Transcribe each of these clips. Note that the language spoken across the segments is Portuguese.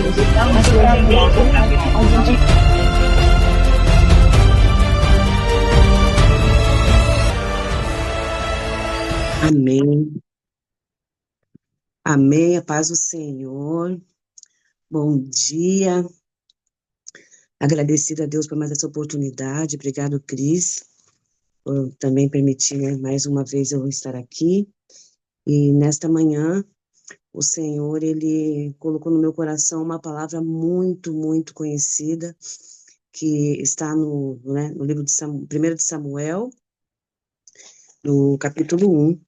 mas foi enviado a gente. Amém. Amém. A paz do Senhor. Bom dia. Agradecida a Deus por mais essa oportunidade. Obrigado, Cris, por também permitir, né, mais uma vez eu estar aqui. E nesta manhã, o Senhor, Ele colocou no meu coração uma palavra muito, muito conhecida, que está no livro de 1 de Samuel, no capítulo 1,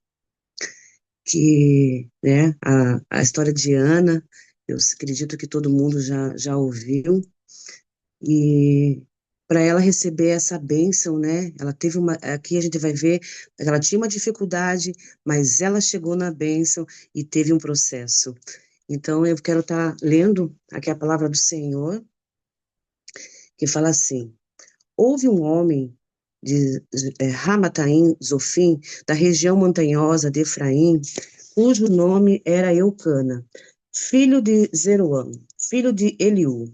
que, né, a história de Ana, eu acredito que todo mundo já ouviu, e para ela receber essa bênção, né, ela teve aqui a gente vai ver, ela tinha uma dificuldade, mas ela chegou na bênção e teve um processo. Então, eu quero estar lendo aqui a palavra do Senhor, que fala assim: houve um homem de Ramataim Zofim, da região montanhosa de Efraim, cujo nome era Eucana, filho de Zeroão, filho de Eliú,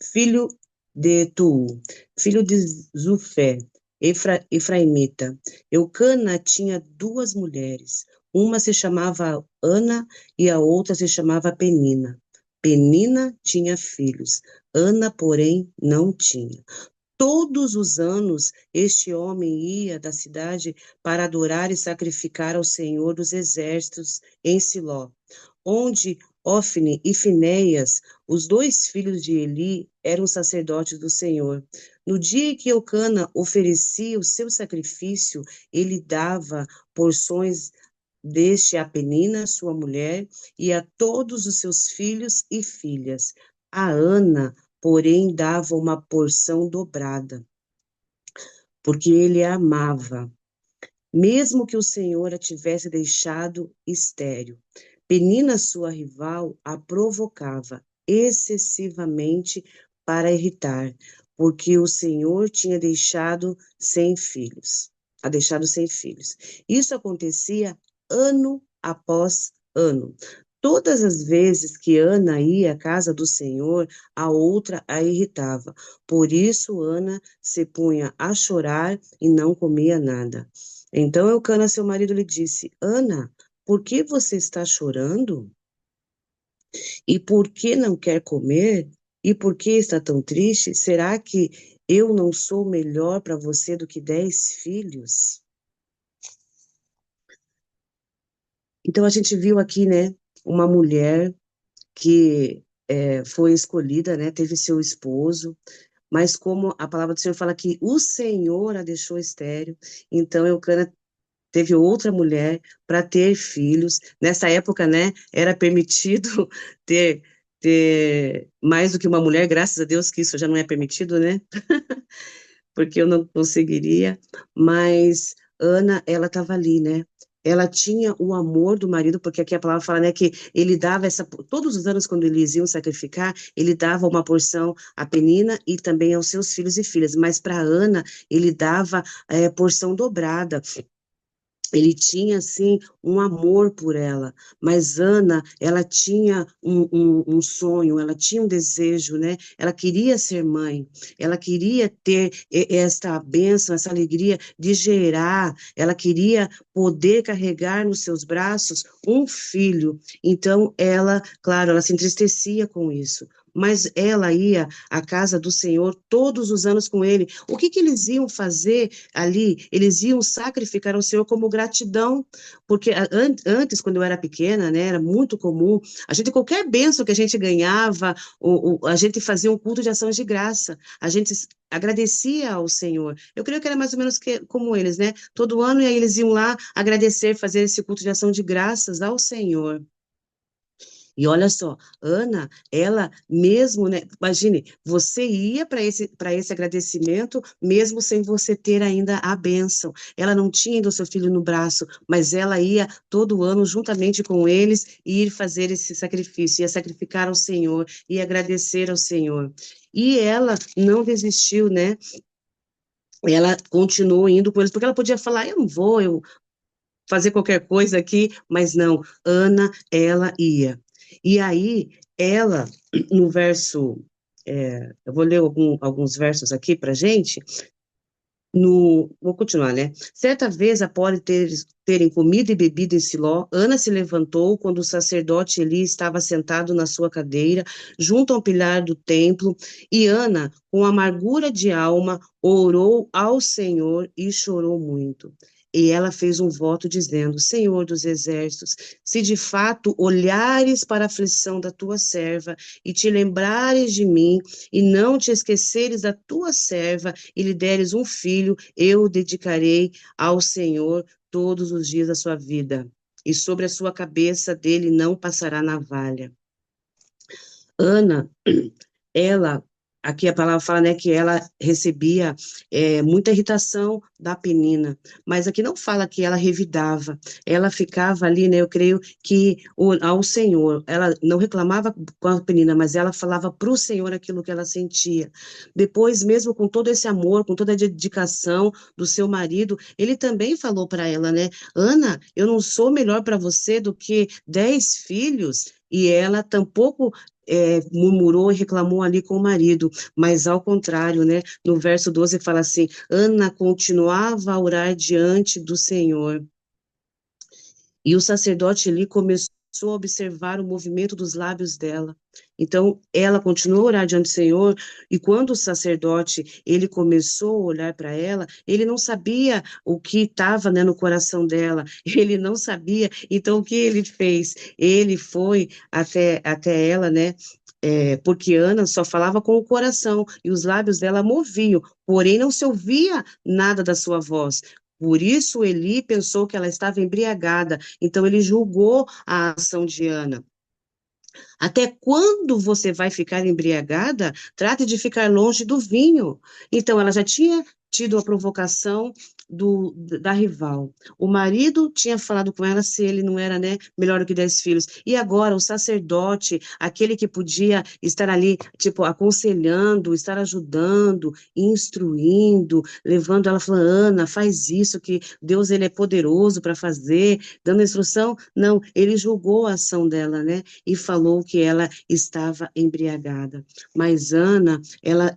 filho de Tu, filho de Zufé, Efraimita. Eucana tinha duas mulheres, uma se chamava Ana e a outra se chamava Penina. Penina tinha filhos, Ana, porém, não tinha. Todos os anos, este homem ia da cidade para adorar e sacrificar ao Senhor dos Exércitos em Siló, onde Ofne e Finéias, os dois filhos de Eli, eram sacerdotes do Senhor. No dia em que Eucana oferecia o seu sacrifício, ele dava porções deste a Penina, sua mulher, e a todos os seus filhos e filhas. A Ana, porém, dava uma porção dobrada, porque ele a amava, mesmo que o Senhor a tivesse deixado estéril. Penina, sua rival, a provocava excessivamente para irritar, porque o Senhor tinha deixado sem filhos, a deixado sem filhos. Isso acontecia ano após ano. Todas as vezes que Ana ia à casa do Senhor, a outra a irritava. Por isso, Ana se punha a chorar e não comia nada. Então Eucana, seu marido, lhe disse: Ana, por que você está chorando? E por que não quer comer? E por que está tão triste? Será que eu não sou melhor para você do que 10 filhos? Então a gente viu aqui, né, uma mulher que foi escolhida, né, teve seu esposo, mas como a palavra do Senhor fala que o Senhor a deixou estéril, então Eucana teve outra mulher para ter filhos. Nessa época, né, era permitido ter mais do que uma mulher, graças a Deus que isso já não é permitido, né? Porque eu não conseguiria, mas Ana, ela estava ali, né? Ela tinha o amor do marido, porque aqui a palavra fala, né, que ele dava todos os anos quando eles iam sacrificar, ele dava uma porção a Penina e também aos seus filhos e filhas, mas para Ana, ele dava porção dobrada. Ele tinha, assim, um amor por ela, mas Ana, ela tinha um sonho, ela tinha um desejo, né? Ela queria ser mãe, ela queria ter esta bênção, essa alegria de gerar, ela queria poder carregar nos seus braços um filho. Então, ela, claro, ela se entristecia com isso, mas ela ia à casa do Senhor todos os anos com ele. O que eles iam fazer ali? Eles iam sacrificar ao Senhor como gratidão, porque antes, quando eu era pequena, né, era muito comum, a gente, qualquer bênção que a gente ganhava, a gente fazia um culto de ações de graça, a gente agradecia ao Senhor. Eu creio que era mais ou menos como eles, né? Todo ano, e aí eles iam lá agradecer, fazer esse culto de ação de graças ao Senhor. E olha só, Ana, ela mesmo, né? Imagine, você ia para esse agradecimento, mesmo sem você ter ainda a bênção. Ela não tinha ainda o seu filho no braço, mas ela ia todo ano, juntamente com eles, ir fazer esse sacrifício, ia sacrificar ao Senhor, ia agradecer ao Senhor. E ela não desistiu, né? Ela continuou indo com eles, porque ela podia falar, eu não vou, eu fazer qualquer coisa aqui, mas não, Ana, ela ia. E aí, ela, no verso, eu vou ler alguns versos aqui para gente. Vou continuar, né? Certa vez, após terem comido e bebido em Siló, Ana se levantou quando o sacerdote Eli estava sentado na sua cadeira, junto ao pilar do templo, e Ana, com amargura de alma, orou ao Senhor e chorou muito. E ela fez um voto dizendo: Senhor dos exércitos, se de fato olhares para a aflição da tua serva e te lembrares de mim, e não te esqueceres da tua serva, e lhe deres um filho, eu o dedicarei ao Senhor todos os dias da sua vida, e sobre a sua cabeça dele não passará navalha. Ana, ela, aqui a palavra fala, né, que ela recebia muita irritação da Penina, mas aqui não fala que ela revidava, ela ficava ali, né, eu creio que ao Senhor, ela não reclamava com a Penina, mas ela falava para o Senhor aquilo que ela sentia. Depois, mesmo com todo esse amor, com toda a dedicação do seu marido, ele também falou para ela, né, Ana, eu não sou melhor para você do que 10 filhos, e ela tampouco murmurou e reclamou ali com o marido, mas ao contrário, né? No verso 12 fala assim: Ana continuava a orar diante do Senhor. E o sacerdote ali começou a observar o movimento dos lábios dela. Então, ela continuou a orar diante do Senhor, e quando o sacerdote, ele começou a olhar para ela, ele não sabia o que estava, né, no coração dela, ele não sabia, então o que ele fez? Ele foi até ela, né, porque Ana só falava com o coração, e os lábios dela moviam, porém não se ouvia nada da sua voz. Por isso, Eli pensou que ela estava embriagada, então ele julgou a ação de Ana. Até quando você vai ficar embriagada? Trate de ficar longe do vinho. Então, ela já tinha tido a provocação da rival. O marido tinha falado com ela se ele não era, né, melhor do que 10 filhos. E agora, o sacerdote, aquele que podia estar ali, tipo, aconselhando, estar ajudando, instruindo, levando ela, falando, Ana, faz isso, que Deus, ele é poderoso para fazer, dando instrução. Não, ele julgou a ação dela, né? E falou que ela estava embriagada. Mas Ana,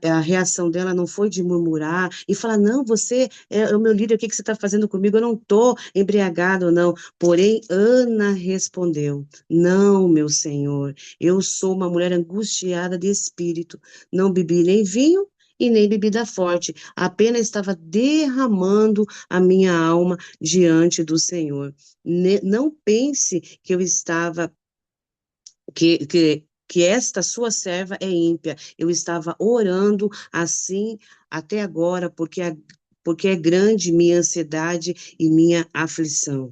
a reação dela não foi de murmurar e falar, não, você é o meu líder, o que você está fazendo comigo? Eu não estou embriagada, não. Porém, Ana respondeu, não, meu Senhor, eu sou uma mulher angustiada de espírito, não bebi nem vinho e nem bebida forte, apenas estava derramando a minha alma diante do Senhor. Não pense que eu estava que esta sua serva é ímpia. Eu estava orando assim até agora, porque é grande minha ansiedade e minha aflição.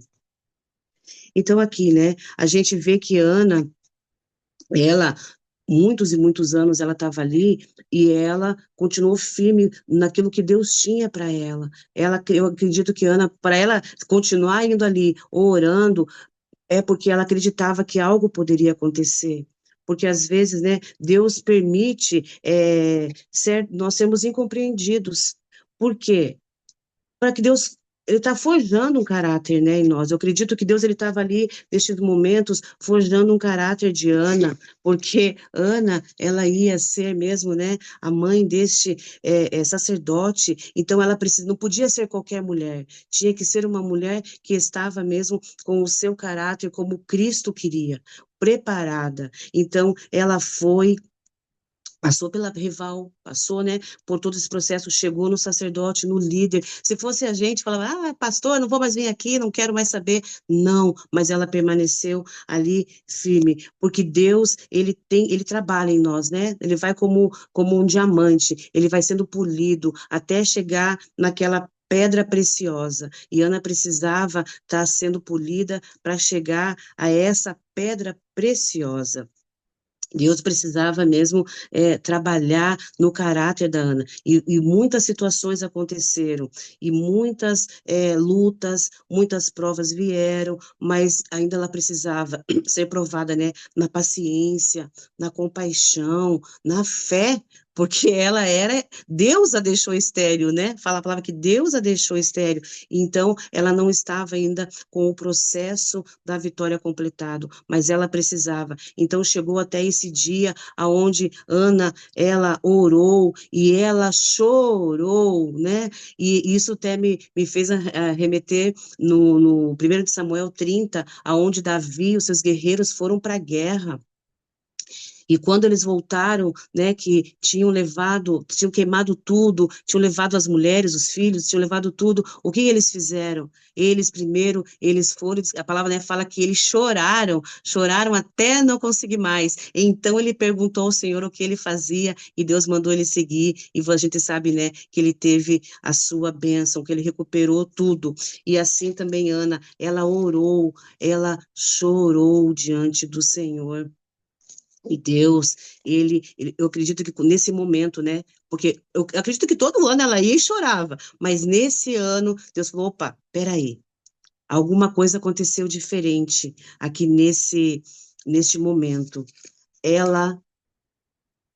Então, aqui, né, a gente vê que Ana, ela, muitos e muitos anos ela estava ali e ela continuou firme naquilo que Deus tinha para ela. Eu acredito que Ana, para ela continuar indo ali, orando, é porque ela acreditava que algo poderia acontecer. Porque às vezes, né, Deus permite nós sermos incompreendidos. Por quê? Para que Deus, ele está forjando um caráter, né, em nós. Eu acredito que Deus, ele estava ali, nestes momentos, forjando um caráter de Ana, porque Ana, ela ia ser mesmo, né, a mãe deste sacerdote, então ela não podia ser qualquer mulher, tinha que ser uma mulher que estava mesmo com o seu caráter como Cristo queria, preparada. Então, ela foi, passou pela rival, passou, né, por todo esse processo, chegou no sacerdote, no líder. Se fosse a gente, falava, pastor, não vou mais vir aqui, não quero mais saber. Não, mas ela permaneceu ali firme, porque Deus, ele trabalha em nós, né? Ele vai como um diamante, ele vai sendo polido até chegar naquela pedra preciosa. E Ana precisava estar sendo polida para chegar a essa pedra preciosa. Deus precisava mesmo trabalhar no caráter da Ana. E muitas situações aconteceram, e muitas lutas, muitas provas vieram, mas ainda ela precisava ser provada, né, na paciência, na compaixão, na fé, porque ela era, Deus a deixou estéril, né? Fala a palavra que Deus a deixou estéril. Então, ela não estava ainda com o processo da vitória completado, mas ela precisava. Então, chegou até esse dia aonde Ana, ela orou e ela chorou, né? E isso até me fez remeter no 1 de Samuel 30, aonde Davi e os seus guerreiros foram para a guerra. E quando eles voltaram, né, que tinham levado, tinham queimado tudo, tinham levado as mulheres, os filhos, tinham levado tudo, o que eles fizeram? Eles primeiro, eles foram, a palavra, né, fala que eles choraram, choraram até não conseguir mais. Então ele perguntou ao Senhor o que ele fazia e Deus mandou ele seguir. E a gente sabe, né, que ele teve a sua bênção, que ele recuperou tudo. E assim também Ana, ela orou, ela chorou diante do Senhor. E Deus, eu acredito que nesse momento, né? Porque eu acredito que todo ano ela ia e chorava, mas nesse ano Deus falou: opa, peraí, alguma coisa aconteceu diferente aqui neste momento. Ela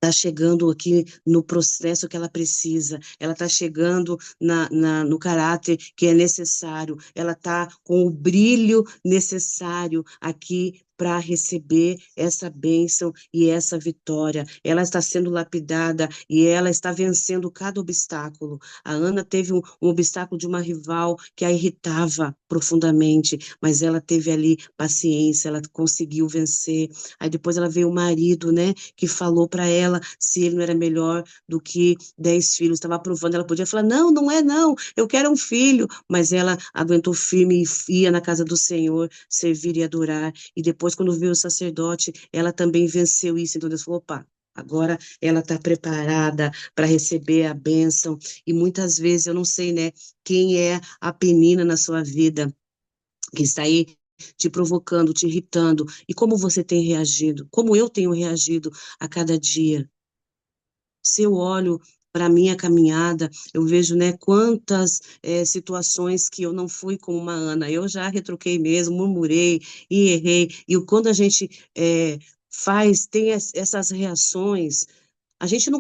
está chegando aqui no processo que ela precisa, ela está chegando no caráter que é necessário, ela está com o brilho necessário aqui para receber essa bênção e essa vitória. Ela está sendo lapidada e ela está vencendo cada obstáculo. A Ana teve um obstáculo de uma rival que a irritava profundamente, mas ela teve ali paciência, ela conseguiu vencer. Aí depois ela veio o marido, né, que falou para ela se ele não era melhor do que 10 filhos, estava aprovando, ela podia falar, não, não é não, eu quero um filho, mas ela aguentou firme e ia na casa do Senhor, servir e adorar, e depois quando veio o sacerdote, ela também venceu isso, então Deus falou, opa, agora ela está preparada para receber a bênção, e muitas vezes, eu não sei, né, quem é a penina na sua vida, que está aí te provocando, te irritando, e como você tem reagido, como eu tenho reagido a cada dia. Se eu olho para a minha caminhada, eu vejo, né, quantas situações que eu não fui como uma Ana, eu já retruquei mesmo, murmurei e errei, e quando a gente tem essas reações, a gente não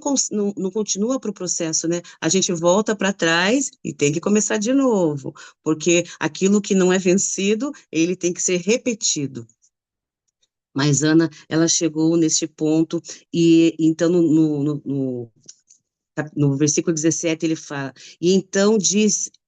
continua para o processo, né? A gente volta para trás e tem que começar de novo, porque aquilo que não é vencido, ele tem que ser repetido. Mas Ana, ela chegou neste ponto, e então no versículo 17 ele fala, e então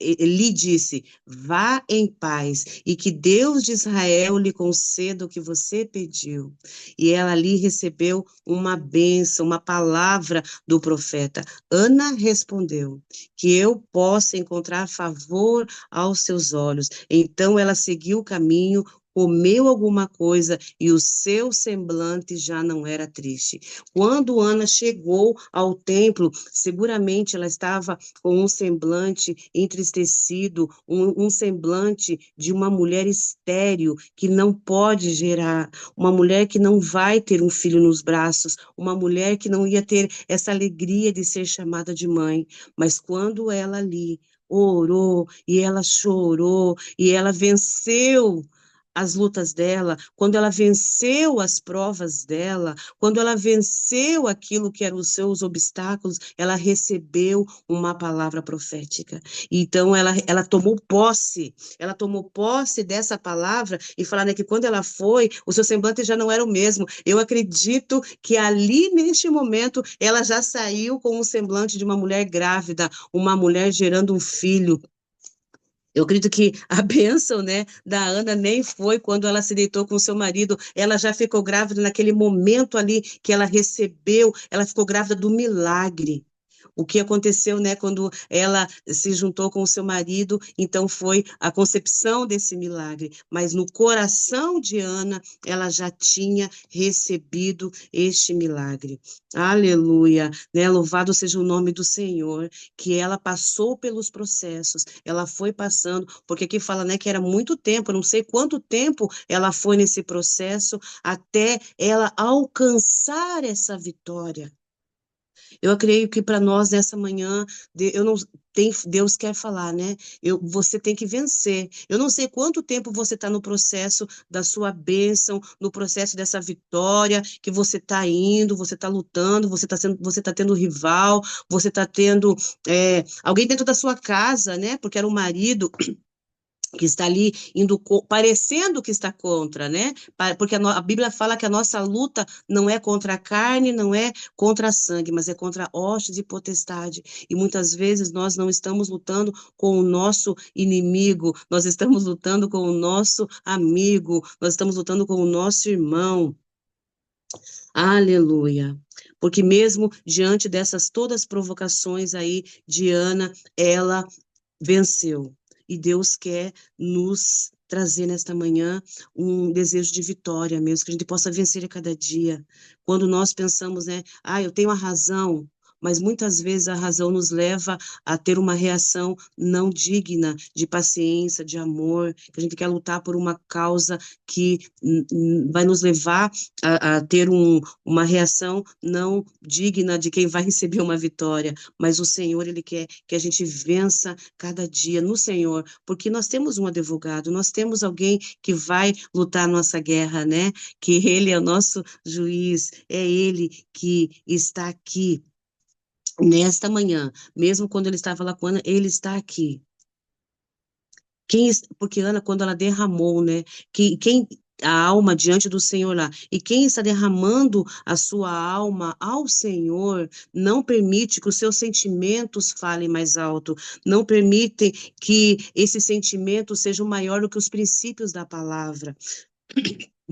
lhe disse, vá em paz, e que Deus de Israel lhe conceda o que você pediu. E ela ali recebeu uma bênção, uma palavra do profeta. Ana respondeu, que eu possa encontrar favor aos seus olhos. Então ela seguiu o caminho, comeu alguma coisa e o seu semblante já não era triste. Quando Ana chegou ao templo, seguramente ela estava com um semblante entristecido, um semblante de uma mulher estéril que não pode gerar, uma mulher que não vai ter um filho nos braços, uma mulher que não ia ter essa alegria de ser chamada de mãe. Mas quando ela ali orou e ela chorou e ela venceu as lutas dela, quando ela venceu as provas dela, quando ela venceu aquilo que eram os seus obstáculos, ela recebeu uma palavra profética. Então ela tomou posse dessa palavra e falar, né, que quando ela foi, o seu semblante já não era o mesmo. Eu acredito que ali, neste momento, ela já saiu com o semblante de uma mulher grávida, uma mulher gerando um filho. Eu acredito que a bênção, né, da Ana nem foi quando ela se deitou com seu marido, ela já ficou grávida naquele momento ali que ela recebeu, ela ficou grávida do milagre. O que aconteceu, né, quando ela se juntou com o seu marido, então foi a concepção desse milagre. Mas no coração de Ana, ela já tinha recebido este milagre. Aleluia, né? Louvado seja o nome do Senhor, que ela passou pelos processos, ela foi passando, porque aqui fala, né, que era muito tempo, não sei quanto tempo ela foi nesse processo até ela alcançar essa vitória. Eu creio que para nós nessa manhã, eu não Deus quer falar, né? Você tem que vencer. Eu não sei quanto tempo você está no processo da sua bênção, no processo dessa vitória que você está indo, você está lutando, você tá tendo rival, você está tendo alguém dentro da sua casa, né? Porque era o marido que está ali indo parecendo que está contra, né? Porque a Bíblia fala que a nossa luta não é contra a carne, não é contra a sangue, mas é contra hostes e potestade. E muitas vezes nós não estamos lutando com o nosso inimigo, nós estamos lutando com o nosso amigo, nós estamos lutando com o nosso irmão. Aleluia. Porque mesmo diante dessas todas provocações aí, Diana, ela venceu. E Deus quer nos trazer nesta manhã um desejo de vitória mesmo, que a gente possa vencer a cada dia. Quando nós pensamos, né, eu tenho a razão, mas muitas vezes a razão nos leva a ter uma reação não digna de paciência, de amor, que a gente quer lutar por uma causa que vai nos levar a ter uma reação não digna de quem vai receber uma vitória. Mas o Senhor, Ele quer que a gente vença cada dia no Senhor, porque nós temos um advogado, nós temos alguém que vai lutar a nossa guerra, né? Que Ele é o nosso juiz, é Ele que está aqui nesta manhã, mesmo quando Ele estava lá com Ana, Ele está aqui. Porque Ana, quando ela derramou, né? Quem a alma diante do Senhor lá. E quem está derramando a sua alma ao Senhor, não permite que os seus sentimentos falem mais alto, não permite que esses sentimentos sejam maior do que os princípios da palavra.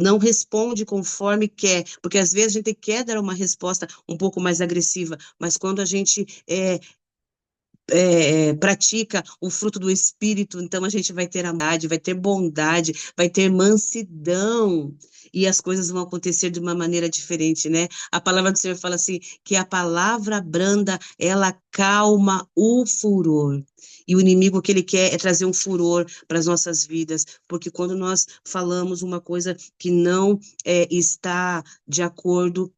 Não responde conforme quer, porque às vezes a gente quer dar uma resposta um pouco mais agressiva, mas quando a gente pratica o fruto do Espírito, então a gente vai ter amizade, vai ter bondade, vai ter mansidão, e as coisas vão acontecer de uma maneira diferente, né? A palavra do Senhor fala assim, que a palavra branda, ela calma o furor. E o inimigo, o que ele quer é trazer um furor para as nossas vidas, porque quando nós falamos uma coisa que não está de acordo,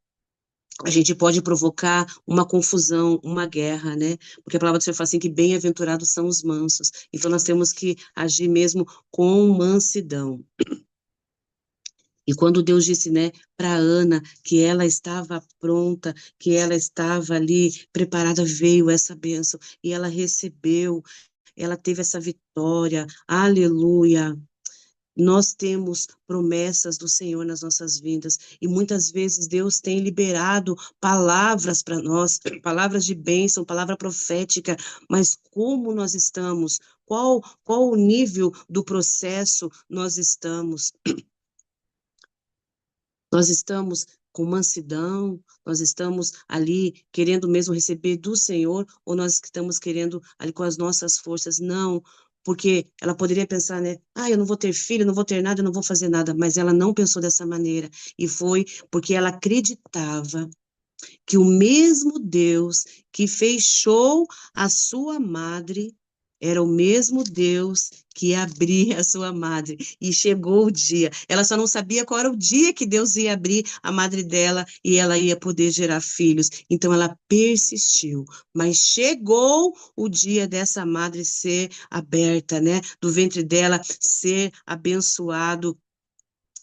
a gente pode provocar uma confusão, uma guerra, né? Porque a palavra do Senhor fala assim que bem-aventurados são os mansos. Então nós temos que agir mesmo com mansidão. E quando Deus disse, né, para Ana que ela estava pronta, que ela estava ali preparada, veio essa bênção e ela recebeu, ela teve essa vitória. Aleluia. Nós temos promessas do Senhor nas nossas vidas e muitas vezes Deus tem liberado palavras para nós, palavras de bênção, palavra profética, mas como nós estamos? Qual o nível do processo nós estamos? Nós estamos com mansidão, nós estamos ali querendo mesmo receber do Senhor, ou nós estamos querendo ali com as nossas forças? Não, porque ela poderia pensar, né? Eu não vou ter filho, não vou ter nada, eu não vou fazer nada, mas ela não pensou dessa maneira, e foi porque ela acreditava que o mesmo Deus que fechou a sua madre era o mesmo Deus que abria a sua madre. E chegou o dia. Ela só não sabia qual era o dia que Deus ia abrir a madre dela e ela ia poder gerar filhos. Então ela persistiu. Mas chegou o dia dessa madre ser aberta, né? Do ventre dela ser abençoado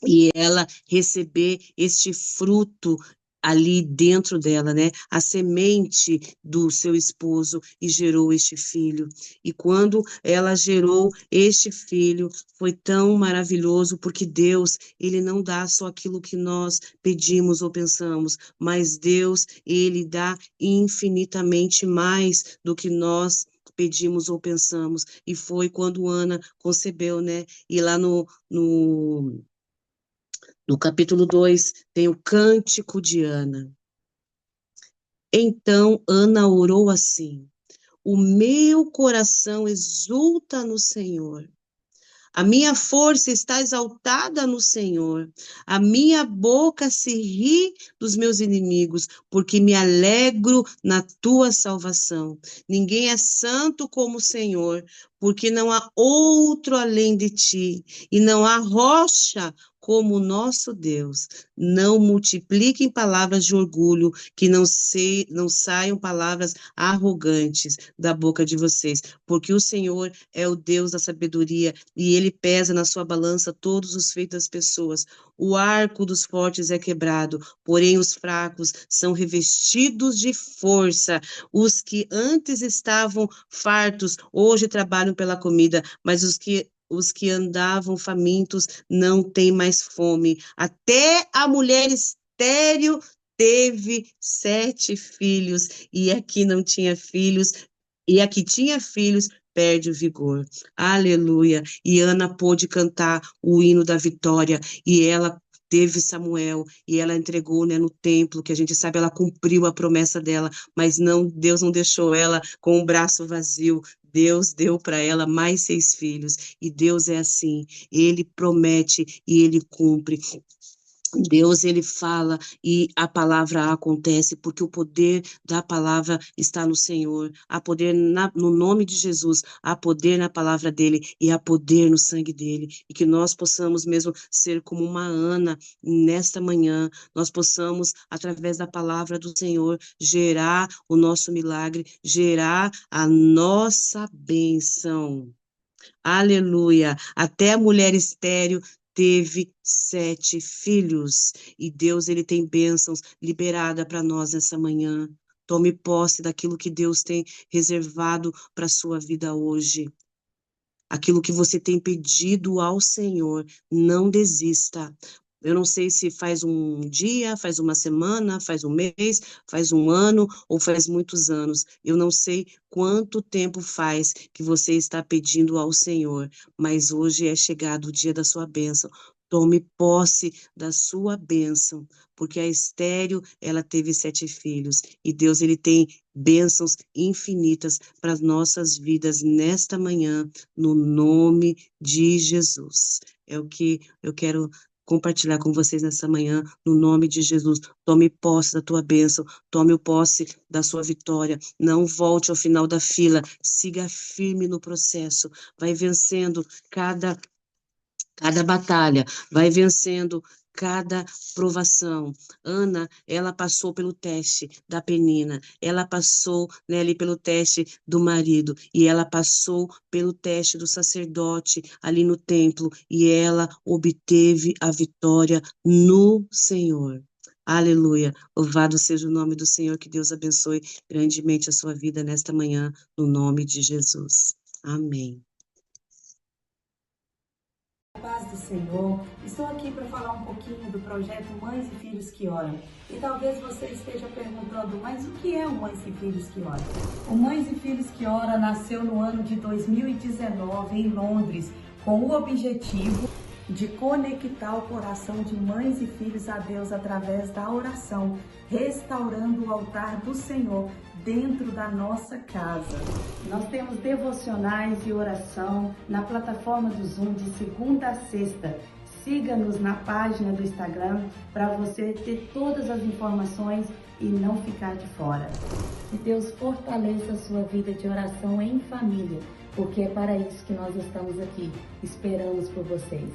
e ela receber este fruto ali dentro dela, né? A semente do seu esposo e gerou este filho. E quando ela gerou este filho, foi tão maravilhoso, porque Deus, ele não dá só aquilo que nós pedimos ou pensamos, mas Deus, ele dá infinitamente mais do que nós pedimos ou pensamos. E foi quando Ana concebeu, né? E lá no capítulo 2 tem o cântico de Ana. Então Ana orou assim: o meu coração exulta no Senhor. A minha força está exaltada no Senhor. A minha boca se ri dos meus inimigos, porque me alegro na tua salvação. Ninguém é santo como o Senhor, porque não há outro além de ti, e não há rocha como o nosso Deus. Não multipliquem palavras de orgulho, que não saiam palavras arrogantes da boca de vocês, porque o Senhor é o Deus da sabedoria e ele pesa na sua balança todos os feitos das pessoas. O arco dos fortes é quebrado, porém os fracos são revestidos de força. Os que antes estavam fartos, hoje trabalham pela comida, mas os que andavam famintos não têm mais fome. Até a mulher estéril teve 7 filhos, e aqui não tinha filhos, e a que tinha filhos perde o vigor. Aleluia. E Ana pôde cantar o hino da vitória, e ela teve Samuel, e ela entregou, né, no templo, que a gente sabe, ela cumpriu a promessa dela, mas não, Deus não deixou ela com o braço vazio. Deus deu para ela mais 6 filhos, e Deus é assim, ele promete e ele cumpre. Deus, ele fala e a palavra acontece, porque o poder da palavra está no Senhor, há poder no nome de Jesus, há poder na palavra dele e há poder no sangue dele, e que nós possamos mesmo ser como uma Ana nesta manhã, nós possamos, através da palavra do Senhor, gerar o nosso milagre, gerar a nossa bênção. Aleluia. Até a mulher estéril teve 7 filhos. E Deus, ele tem bênçãos liberada para nós essa manhã. Tome posse daquilo que Deus tem reservado para a sua vida hoje. Aquilo que você tem pedido ao Senhor, não desista. Eu não sei se faz um dia, faz uma semana, faz um mês, faz um ano ou faz muitos anos. Eu não sei quanto tempo faz que você está pedindo ao Senhor, mas hoje é chegado o dia da sua bênção. Tome posse da sua bênção, porque a estéril, ela teve 7 filhos, e Deus, ele tem bênçãos infinitas para as nossas vidas nesta manhã, no nome de Jesus. É o que eu quero compartilhar com vocês nessa manhã, no nome de Jesus. Tome posse da tua bênção, tome posse da sua vitória. Não volte ao final da fila, siga firme no processo, vai vencendo cada batalha, vai vencendo cada provação. Ana, ela passou pelo teste da Penina, ela passou, né, ali pelo teste do marido, e ela passou pelo teste do sacerdote ali no templo, e ela obteve a vitória no Senhor. Aleluia. Louvado seja o nome do Senhor, que Deus abençoe grandemente a sua vida nesta manhã, no nome de Jesus. Amém. Paz do Senhor, estou aqui para falar um pouquinho do projeto Mães e Filhos que Oram. E talvez você esteja perguntando, mas o que é o Mães e Filhos que Oram? O Mães e Filhos que Oram nasceu no ano de 2019 em Londres, com o objetivo de conectar o coração de mães e filhos a Deus através da oração, restaurando o altar do Senhor dentro da nossa casa. Nós temos devocionais e oração na plataforma do Zoom de segunda a sexta. Siga-nos na página do Instagram para você ter todas as informações e não ficar de fora. Que Deus fortaleça a sua vida de oração em família, porque é para isso que nós estamos aqui. Esperamos por vocês.